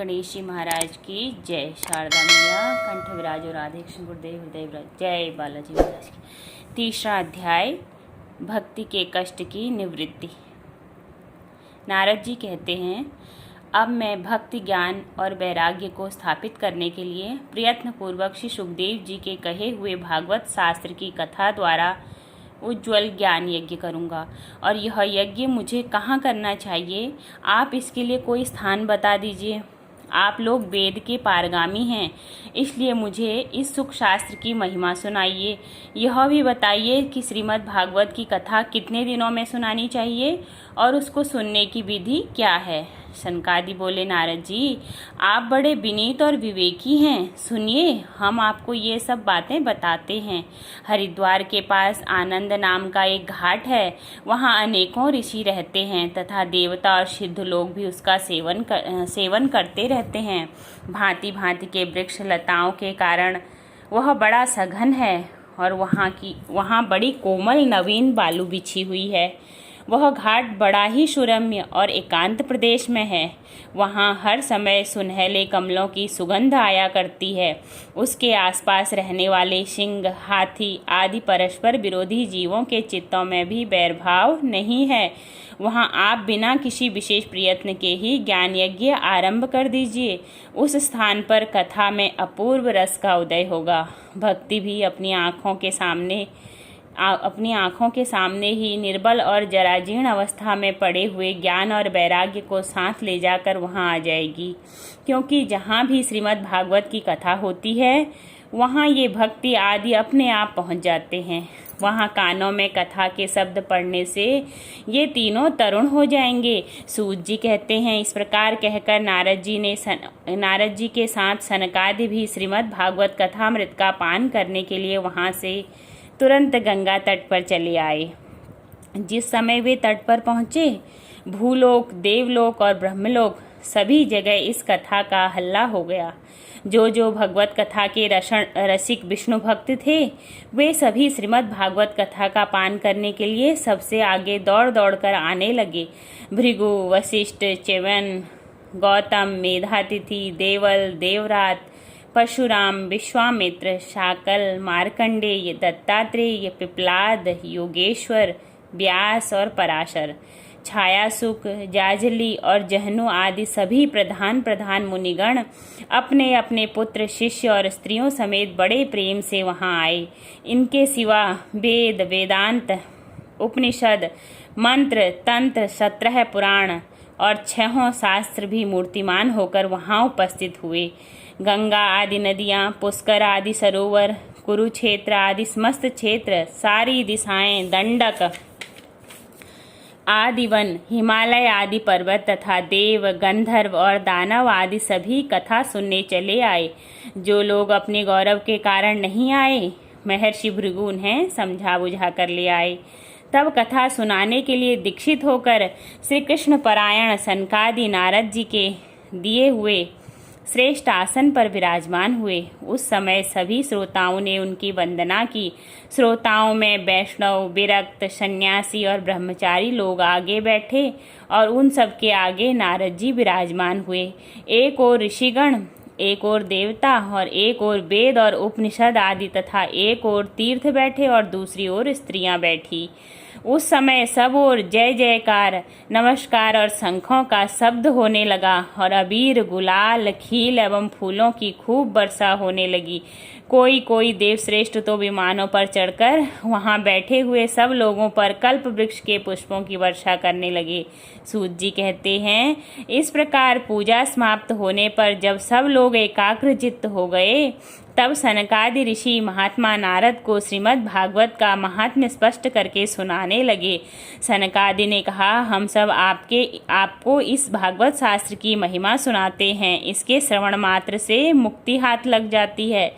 गणेश जी महाराज की जय। शारदा मैया कंठ विराजो, राधे कृष्ण गुरुदेव हृदय विराज। जय बालाजी महाराज की। तीसरा अध्याय, भक्ति के कष्ट की निवृत्ति। नारद जी कहते हैं, अब मैं भक्ति ज्ञान और वैराग्य को स्थापित करने के लिए प्रयत्न पूर्वक श्री सुखदेव जी के कहे हुए भागवत शास्त्र की कथा द्वारा उज्ज्वल ज्ञान यज्ञ करूँगा। और यह यज्ञ मुझे कहाँ करना चाहिए, आप इसके लिए कोई स्थान बता दीजिए। आप लोग वेद के पारगामी हैं, इसलिए मुझे इस सुख शास्त्र की महिमा सुनाइए। यह भी बताइए कि श्रीमद् भागवत की कथा कितने दिनों में सुनानी चाहिए और उसको सुनने की विधि क्या है। सनकादि बोले, नारद जी आप बड़े विनीत और विवेकी हैं, सुनिए हम आपको ये सब बातें बताते हैं। हरिद्वार के पास आनंद नाम का एक घाट है, वहाँ अनेकों ऋषि रहते हैं तथा देवता और सिद्ध लोग भी उसका सेवन करते रहते हैं। भांति भांति के वृक्ष लताओं के कारण वह बड़ा सघन है और वहाँ बड़ी कोमल नवीन बालू बिछी हुई है। वह घाट बड़ा ही सुरम्य और एकांत प्रदेश में है। वहाँ हर समय सुनहले कमलों की सुगंध आया करती है। उसके आसपास रहने वाले सिंह, हाथी आदि परस्पर विरोधी जीवों के चित्तों में भी बैरभाव नहीं है। वहाँ आप बिना किसी विशेष प्रयत्न के ही ज्ञान यज्ञ आरंभ कर दीजिए। उस स्थान पर कथा में अपूर्व रस का उदय होगा। भक्ति भी अपनी आँखों के सामने ही निर्बल और जराजीर्ण अवस्था में पड़े हुए ज्ञान और वैराग्य को साथ ले जाकर वहाँ आ जाएगी। क्योंकि जहाँ भी श्रीमद् भागवत की कथा होती है वहाँ ये भक्ति आदि अपने आप पहुँच जाते हैं। वहाँ कानों में कथा के शब्द पढ़ने से ये तीनों तरुण हो जाएंगे। सूत जी कहते हैं, इस प्रकार कहकर नारद जी के साथ सनकादि भी श्रीमद् भागवत कथामृत का पान करने के लिए वहाँ से तुरंत गंगा तट पर चले आए। जिस समय वे तट पर पहुँचे, भूलोक, देवलोक और ब्रह्मलोक सभी जगह इस कथा का हल्ला हो गया। जो भगवत कथा के रसिक विष्णु भक्त थे, वे सभी श्रीमद् भागवत कथा का पान करने के लिए सबसे आगे दौड़ दौड़ कर आने लगे। भृगु, वशिष्ठ, च्यवन, गौतम, मेधातिथि, देवल, देवरात, परशुराम, विश्वामित्र, शाकल, मार्कंडेय, दत्तात्रेय, पिपलाद, योगेश्वर, व्यास और पराशर, छायासुक, जाजली और जहनु आदि सभी प्रधान मुनिगण अपने अपने पुत्र, शिष्य और स्त्रियों समेत बड़े प्रेम से वहाँ आए। इनके सिवा वेद, वेदांत, उपनिषद, मंत्र, तंत्र, 17 पुराण और 6 शास्त्र भी मूर्तिमान होकर वहाँ उपस्थित हुए। गंगा आदि नदियाँ, पुष्कर आदि सरोवर, कुरुक्षेत्र आदि समस्त क्षेत्र, सारी दिशाएं, दंडक आदि वन, हिमालय आदि पर्वत तथा देव, गंधर्व और दानव आदि सभी कथा सुनने चले आए। जो लोग अपने गौरव के कारण नहीं आए, महर्षि भृगु उन्हें समझा बुझा कर ले आए। तब कथा सुनाने के लिए दीक्षित होकर श्री कृष्ण परायण सनकादि नारद जी के दिए हुए श्रेष्ठ आसन पर विराजमान हुए। उस समय सभी श्रोताओं ने उनकी वंदना की। श्रोताओं में वैष्णव, विरक्त, सन्यासी और ब्रह्मचारी लोग आगे बैठे और उन सब के आगे नारद जी विराजमान हुए। एक ओर ऋषिगण, एक ओर देवता और एक ओर वेद और उपनिषद आदि तथा एक ओर तीर्थ बैठे और दूसरी ओर स्त्रियां बैठी। उस समय सब ओर जय जयकार, नमस्कार और शंखों का शब्द होने लगा और अबीर, गुलाल, खील एवं फूलों की खूब वर्षा होने लगी। कोई देवश्रेष्ठ तो विमानों पर चढ़कर वहां बैठे हुए सब लोगों पर कल्प वृक्ष के पुष्पों की वर्षा करने लगे। सूत जी कहते हैं, इस प्रकार पूजा समाप्त होने पर जब सब लोग एकाग्रचित्त हो गए, तब सनकादि ऋषि महात्मा नारद को श्रीमद् भागवत का महात्म्य स्पष्ट करके सुनाने लगे। सनकादि ने कहा, हम सब आपको इस भागवत शास्त्र की महिमा सुनाते हैं। इसके श्रवण मात्र से मुक्ति हाथ लग जाती है।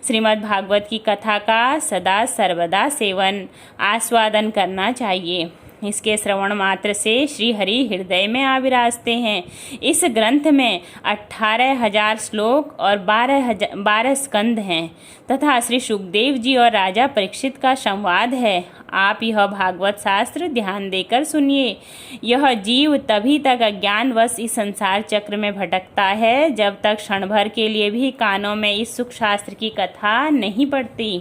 श्रीमद् भागवत की कथा का सदा सर्वदा सेवन आस्वादन करना चाहिए। इसके श्रवण मात्र से श्री हरि हृदय में आविराजते हैं। इस ग्रंथ में 18,000 श्लोक और 12 स्कंद हैं तथा श्री सुखदेव जी और राजा परीक्षित का संवाद है। आप यह भागवत शास्त्र ध्यान देकर सुनिए। यह जीव तभी तक अज्ञानवश इस संसार चक्र में भटकता है जब तक क्षण भर के लिए भी कानों में इस सुख शास्त्र की कथा नहीं पड़ती।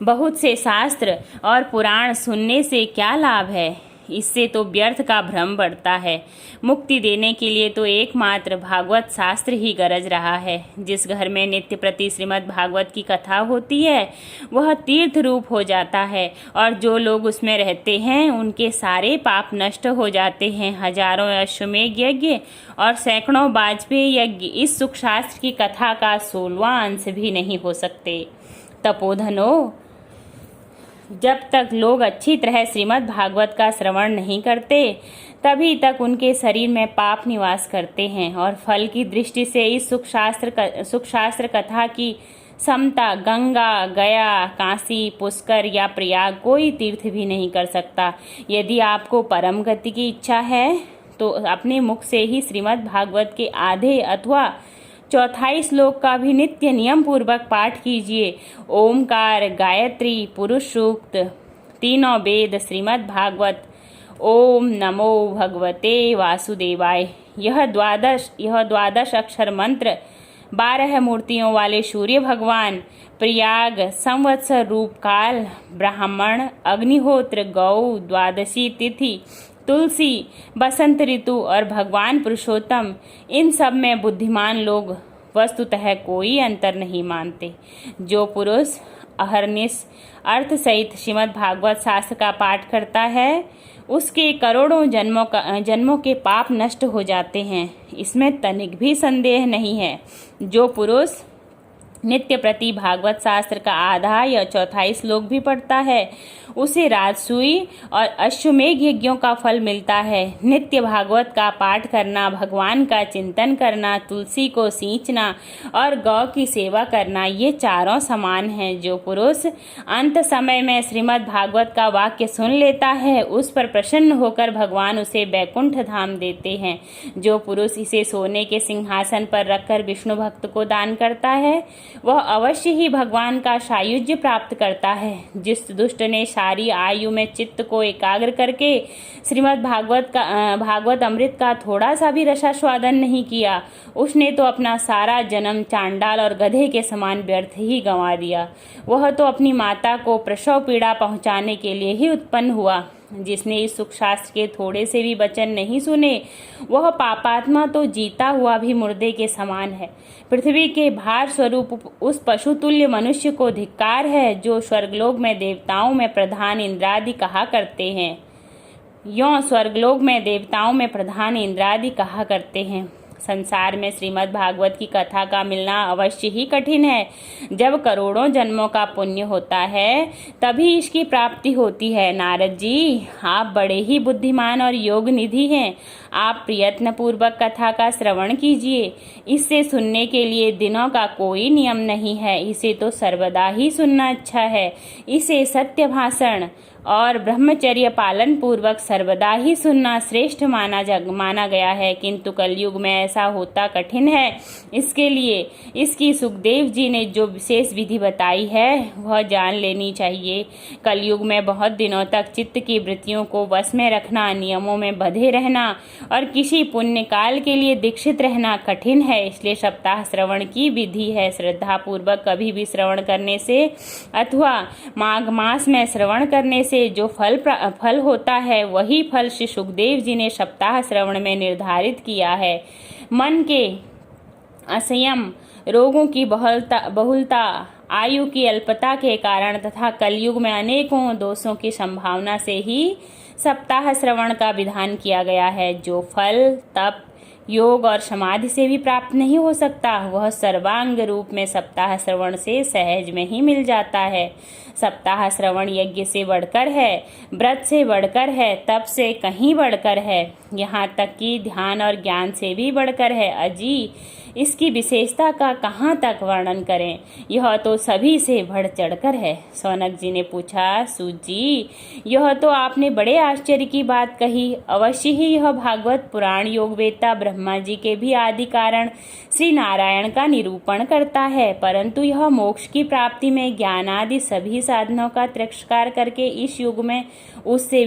बहुत से शास्त्र और पुराण सुनने से क्या लाभ है? इससे तो व्यर्थ का भ्रम बढ़ता है। मुक्ति देने के लिए तो एकमात्र भागवत शास्त्र ही गरज रहा है। जिस घर में नित्य प्रति श्रीमद् भागवत की कथा होती है वह तीर्थ रूप हो जाता है और जो लोग उसमें रहते हैं उनके सारे पाप नष्ट हो जाते हैं। हजारों अश्वमेध यज्ञ और सैकड़ों वाजपेयी यज्ञ इस सुख शास्त्र की कथा का 16वां अंश भी नहीं हो सकते। तपोधनो, जब तक लोग अच्छी तरह श्रीमद् भागवत का श्रवण नहीं करते तभी तक उनके शरीर में पाप निवास करते हैं और फल की दृष्टि से इस सुख शास्त्र कथा की समता गंगा, गया, काशी, पुष्कर या प्रयाग कोई तीर्थ भी नहीं कर सकता। यदि आपको परम गति की इच्छा है तो अपने मुख से ही श्रीमद् भागवत के आधे अथवा चौथाई श्लोक का भी नित्य नियम पूर्वक पाठ कीजिए। ओमकार, गायत्री, पुरुष सूक्त, तीनों वेद, श्रीमद् भागवत, ओम नमो भगवते वासुदेवाय, यह द्वादश अक्षर मंत्र 12 मूर्तियों वाले सूर्य भगवान, प्रयाग, संवत्सर रूप काल, ब्राह्मण, अग्निहोत्र, गौ, द्वादशी तिथि, तुलसी, बसंत ऋतु और भगवान पुरुषोत्तम, इन सब में बुद्धिमान लोग वस्तुतः कोई अंतर नहीं मानते। जो पुरुष अहर्निश अर्थ सहित श्रीमद् भागवत शास्त्र का पाठ करता है उसके करोड़ों जन्मों के पाप नष्ट हो जाते हैं, इसमें तनिक भी संदेह नहीं है। जो पुरुष नित्य प्रति भागवत शास्त्र का आधा या चौथाई श्लोक भी पढ़ता है उसे राजसूय और अश्वमेध यज्ञों का फल मिलता है। नित्य भागवत का पाठ करना, भगवान का चिंतन करना, तुलसी को सींचना और गौ की सेवा करना, ये चारों समान हैं। जो पुरुष अंत समय में श्रीमद् भागवत का वाक्य सुन लेता है उस पर प्रसन्न होकर भगवान उसे बैकुंठ धाम देते हैं। जो पुरुष इसे सोने के सिंहासन पर रखकर विष्णु भक्त को दान करता है वह अवश्य ही भगवान का सायुज्य प्राप्त करता है। जिस दुष्ट ने सारी आयु में चित्त को एकाग्र करके श्रीमद् भागवत अमृत का थोड़ा सा भी रसास्वादन नहीं किया उसने तो अपना सारा जन्म चांडाल और गधे के समान व्यर्थ ही गंवा दिया। वह तो अपनी माता को प्रसव पीड़ा पहुंचाने के लिए ही उत्पन्न हुआ। जिसने इस सुख शास्त्र के थोड़े से भी वचन नहीं सुने वह पापात्मा तो जीता हुआ भी मुर्दे के समान है। पृथ्वी के भार स्वरूप उस पशुतुल्य मनुष्य को धिक्कार है जो स्वर्गलोक में देवताओं में प्रधान इंद्रादि कहा करते हैं। यों स्वर्गलोक में देवताओं में प्रधान इंद्रादि कहा करते हैं। संसार में श्रीमद् भागवत की कथा का मिलना अवश्य ही कठिन है। जब करोड़ों जन्मों का पुण्य होता है तभी इसकी प्राप्ति होती है। नारद जी, आप बड़े ही बुद्धिमान और योग निधि हैं। आप प्रयत्न पूर्वक कथा का श्रवण कीजिए। इससे सुनने के लिए दिनों का कोई नियम नहीं है, इसे तो सर्वदा ही सुनना अच्छा है। इसे सत्य भाषण और ब्रह्मचर्य पालन पूर्वक सर्वदा ही सुनना श्रेष्ठ माना गया है। किंतु कलयुग में ऐसा होता कठिन है। इसके लिए इसकी सुखदेव जी ने जो विशेष विधि बताई है वह जान लेनी चाहिए। कलयुग में बहुत दिनों तक चित्त की वृत्तियों को वश में रखना, नियमों में बंधे रहना और किसी पुण्य काल के लिए दीक्षित रहना कठिन है। इसलिए सप्ताह श्रवण की विधि है। श्रद्धा पूर्वक कभी भी श्रवण करने से अथवा माघ मास में श्रवण करने से जो फल होता है वही फल श्री सुखदेव जी ने सप्ताह श्रवण में निर्धारित किया है। मन के असंयम, रोगों की बहुलता, आयु की अल्पता के कारण तथा कलयुग में अनेकों दोषों की संभावना से ही सप्ताह श्रवण का विधान किया गया है। जो फल तप, योग और समाधि से भी प्राप्त नहीं हो सकता वह सर्वांग रूप में सप्ताह श्रवण से सहज में ही मिल जाता है। सप्ताह श्रवण यज्ञ से बढ़कर है, व्रत से बढ़कर है, तप से कहीं बढ़कर है, यहाँ तक कि ध्यान और ज्ञान से भी बढ़कर है। अजी, इसकी विशेषता का कहाँ तक वर्णन करें, यह तो सभी से बढ़ चढ़कर है। शौनक जी ने पूछा, सूत जी, यह तो आपने बड़े आश्चर्य की बात कही। अवश्य ही यह भागवत पुराण योगवेत्ता ब्रह्मा जी के भी आदि कारण श्री नारायण का निरूपण करता है, परंतु यह मोक्ष की प्राप्ति में ज्ञान आदि सभी साधनों का तिरस्कार करके इस युग में उससे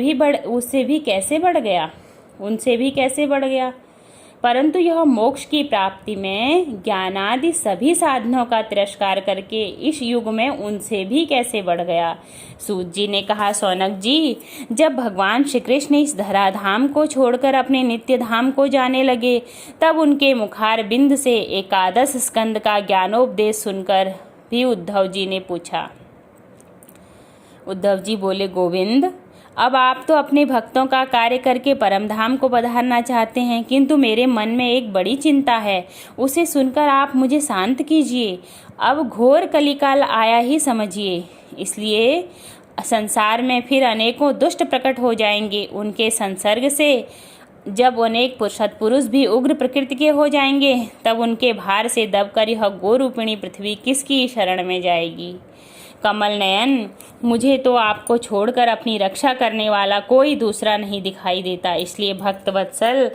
भी कैसे बढ़ गया, उनसे भी कैसे बढ़ गया। परंतु यह मोक्ष की प्राप्ति में ज्ञानादि सभी साधनों का तिरस्कार करके इस युग में उनसे भी कैसे बढ़ गया। सूत जी ने कहा, शौनक जी, जब भगवान श्री कृष्ण इस धराधाम को छोड़कर अपने नित्य धाम को जाने लगे, तब उनके मुखार बिंद से एकादश स्कंद का ज्ञानोपदेश सुनकर भी उद्धव जी ने पूछा। उद्धव जी बोले, गोविंद, अब आप तो अपने भक्तों का कार्य करके परमधाम को पधारना चाहते हैं, किंतु मेरे मन में एक बड़ी चिंता है, उसे सुनकर आप मुझे शांत कीजिए। अब घोर कलिकाल आया ही समझिए, इसलिए संसार में फिर अनेकों दुष्ट प्रकट हो जाएंगे। उनके संसर्ग से जब अनेक सत्पुरुष भी उग्र प्रकृति के हो जाएंगे, तब उनके भार से दबकर यह गोरूपिणी पृथ्वी किसकी शरण में जाएगी। कमल नयन, मुझे तो आपको छोड़कर अपनी रक्षा करने वाला कोई दूसरा नहीं दिखाई देता, इसलिए भक्त वत्सल,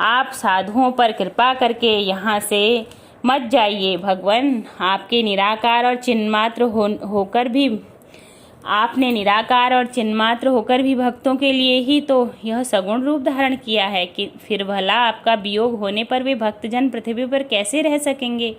आप साधुओं पर कृपा करके यहाँ से मत जाइए। भगवान, आपके निराकार और चिन्मात्र होकर भी भक्तों के लिए ही तो यह सगुण रूप धारण किया है कि फिर भला आपका वियोग होने पर वे भक्तजन पृथ्वी पर कैसे रह सकेंगे।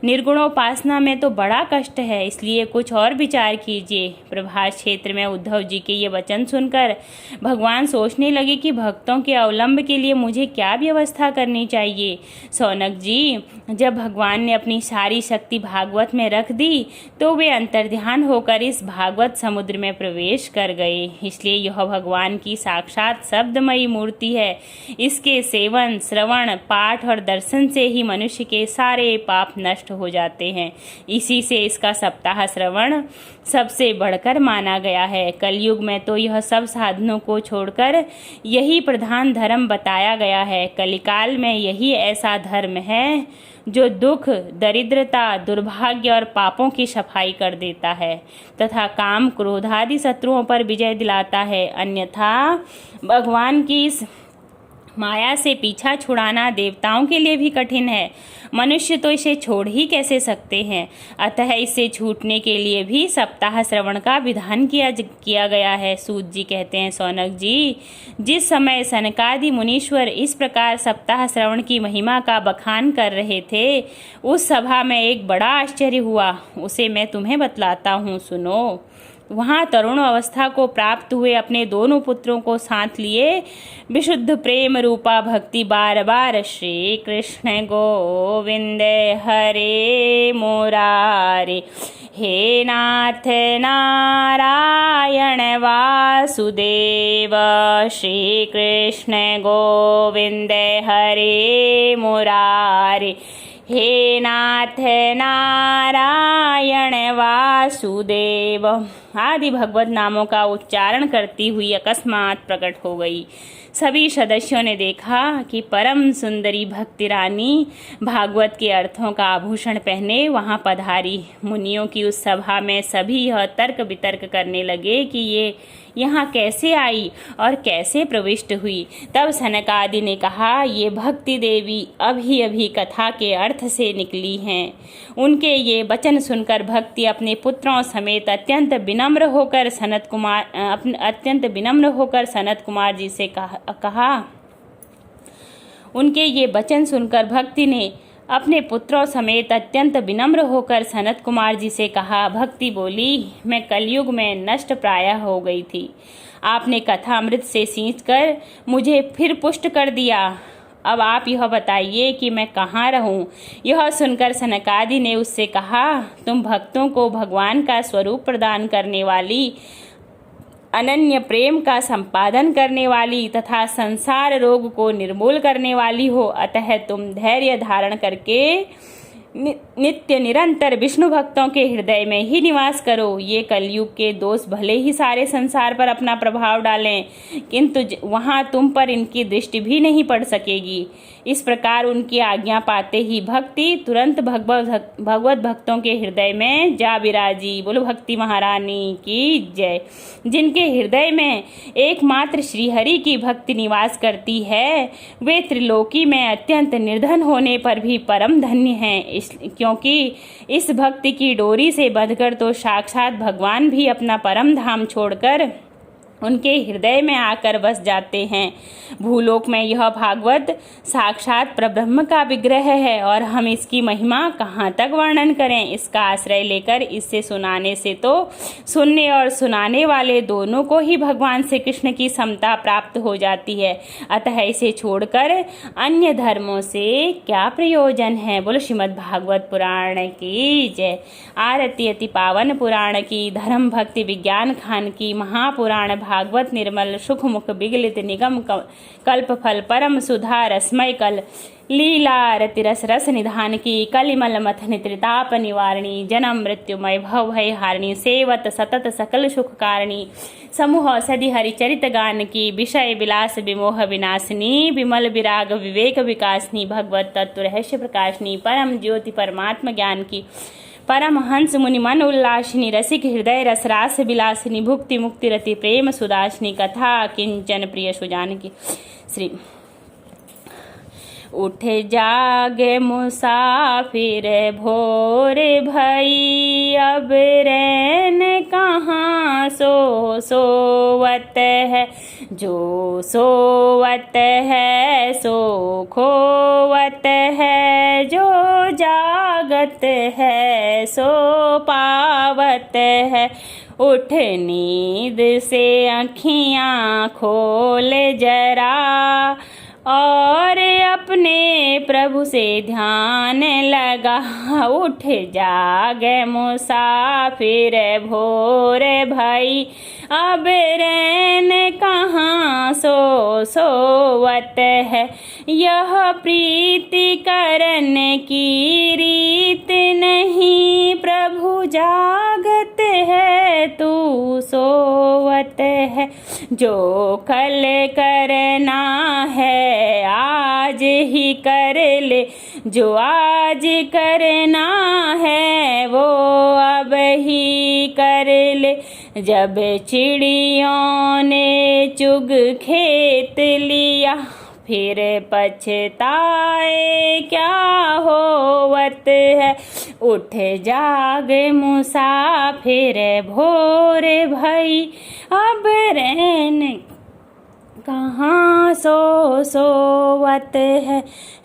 निर्गुणोपासना में तो बड़ा कष्ट है, इसलिए कुछ और विचार कीजिए। प्रभास क्षेत्र में उद्धव जी के ये वचन सुनकर भगवान सोचने लगे कि भक्तों के अवलंब के लिए मुझे क्या व्यवस्था करनी चाहिए। शौनक जी, जब भगवान ने अपनी सारी शक्ति भागवत में रख दी, तो वे अंतर्ध्यान होकर इस भागवत समुद्र में प्रवेश कर गए। इसलिए यह भगवान की साक्षात शब्दमयी मूर्ति है। इसके सेवन, श्रवण, पाठ और दर्शन से ही मनुष्य के सारे पाप नष्ट हो जाते हैं। इसी से इसका सप्ताह श्रवण सबसे बढ़कर माना गया है। कलयुग में तो यह सब साधनों को छोड़कर यही प्रधान धर्म बताया गया है। कलिकाल में यही ऐसा धर्म है जो दुख, दरिद्रता, दुर्भाग्य और पापों की सफाई कर देता है तथा काम, क्रोध आदि शत्रुओं पर विजय दिलाता है। अन्यथा भगवान की इस माया से पीछा छुड़ाना देवताओं के लिए भी कठिन है। मनुष्य तो इसे छोड़ ही कैसे सकते हैं। अतः इससे छूटने के लिए भी सप्ताह श्रवण का विधान किया गया है। सूत जी कहते हैं, शौनक जी, जिस समय सनकादि मुनीश्वर इस प्रकार सप्ताह श्रवण की महिमा का बखान कर रहे थे, उस सभा में एक बड़ा आश्चर्य हुआ। उसे मैं तुम्हें बतलाता हूँ, सुनो। वहाँ तरुण अवस्था को प्राप्त हुए अपने दोनों पुत्रों को साथ लिए विशुद्ध प्रेम रूपा भक्ति बार बार श्री कृष्ण गोविंद हरे मुरारे, हे नाथ नारायण वासुदेव, श्री कृष्ण गोविंद हरे मुरारे, हे नाथ नारायण वासुदेव आदि भगवत नामों का उच्चारण करती हुई अकस्मात प्रकट हो गई। सभी सदस्यों ने देखा कि परम सुंदरी भक्ति रानी भागवत के अर्थों का आभूषण पहने वहां पधारी। मुनियों की उस सभा में सभी यह तर्क वितर्क करने लगे कि ये यहाँ कैसे आई और कैसे प्रविष्ट हुई। तब सनकादि ने कहा, ये भक्ति देवी अभी अभी कथा के अर्थ से निकली हैं। उनके ये वचन सुनकर भक्ति अपने पुत्रों समेत अत्यंत विनम्र होकर सनत कुमार जी से कहा। उनके ये वचन सुनकर भक्ति ने अपने पुत्रों समेत अत्यंत विनम्र होकर सनत कुमार जी से कहा। भक्ति बोली, मैं कलयुग में नष्ट प्राय हो गई थी। आपने कथा अमृत से सींचकर मुझे फिर पुष्ट कर दिया। अब आप यह बताइए कि मैं कहाँ रहूं। यह सुनकर सनकादि ने उससे कहा, तुम भक्तों को भगवान का स्वरूप प्रदान करने वाली, अनन्य प्रेम का संपादन करने वाली तथा संसार रोग को निर्मूल करने वाली हो। अतः तुम धैर्य धारण करके नित्य निरंतर विष्णु भक्तों के हृदय में ही निवास करो। ये कलयुग के दोष भले ही सारे संसार पर अपना प्रभाव डालें, किंतु वहाँ तुम पर इनकी दृष्टि भी नहीं पड़ सकेगी। इस प्रकार उनकी आज्ञा पाते ही भक्ति तुरंत भगवत भक्तों के हृदय में जा विराजी। बोलो भक्ति महारानी की जय। जिनके हृदय में एकमात्र श्रीहरि की भक्ति निवास करती है, वे त्रिलोकी में अत्यंत निर्धन होने पर भी परम धन्य हैं, क्योंकि इस भक्ति की डोरी से बंधकर तो साक्षात भगवान भी अपना परम धाम छोड़कर उनके हृदय में आकर बस जाते हैं। भूलोक में यह भागवत साक्षात परब्रह्म का विग्रह है और हम इसकी महिमा कहाँ तक वर्णन करें। इसका आश्रय लेकर इससे सुनाने से तो सुनने और सुनाने वाले दोनों को ही भगवान श्री कृष्ण की समता प्राप्त हो जाती है। अतः इसे छोड़कर अन्य धर्मों से क्या प्रयोजन है। बोलो श्रीमद् भागवत पुराण की जय। आरती अति पावन पुराण की, धर्म भक्ति विज्ञान खान की, महापुराण भागवत निर्मल सुख मुख विगलित निगम कल्प फल परम सुधा रसमय कल लीला रति रस रस निधान की, कलिमल मथन त्रिताप निवारणी, जन्म मृत्युमय भव भय हारिणी, सेवत सतत सकल सुख कारिणी, समूह औषधि हरिचरित गान की, विषय विलास विमोह विनाशिनी, विमल विराग विवेक विकासनी, भगवत तत्व रहस्य प्रकाशनी, परम ज्योति परमात्म ज्ञान की, परमहंस मुनि मन उल्लासिनी, रसिक हृदय रसरास विलासिनी, भुक्ति मुक्ति रति प्रेम सुदासिनी, कथा किंचन प्रिय सुजान की। श्री उठ जागे मुसाफिर भोर भई, अब रैन कहाँ सो सोवत है, जो सोवत है सो खोवत है, जो जागत है सो पावत है। उठ नींद से आँखियाँ खोल जरा, और अपने प्रभु से ध्यान लगा। उठ जाग मुसाफिर भोर भई, अब रैन कहाँ सो सोवत है। यह प्रीति करन की रीत नहीं, प्रभु जागत है तू सोवत है। जो कल करना है आज ही कर ले, जो आज करना है वो अब ही कर ले। जब चिड़ियों ने चुग खेत लिया, फिर पछताए क्या होवत है। उठ जाग मुसाफिर भोर भई, अब रैन कहाँ सो सोवत है।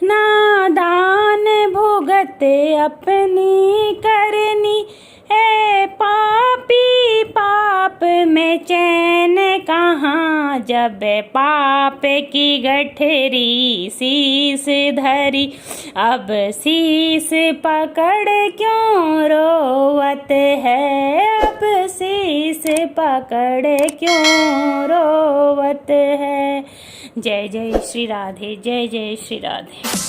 नादान भुगत अपनी करनी, है पापी पाप में चैन कहाँ। जब पाप की गठरी शीस धरी, अब शीस पकड़ क्यों रोवत है। अब शीस पकड़ क्यों रोवत है। जय जय श्री राधे, जय जय श्री राधे।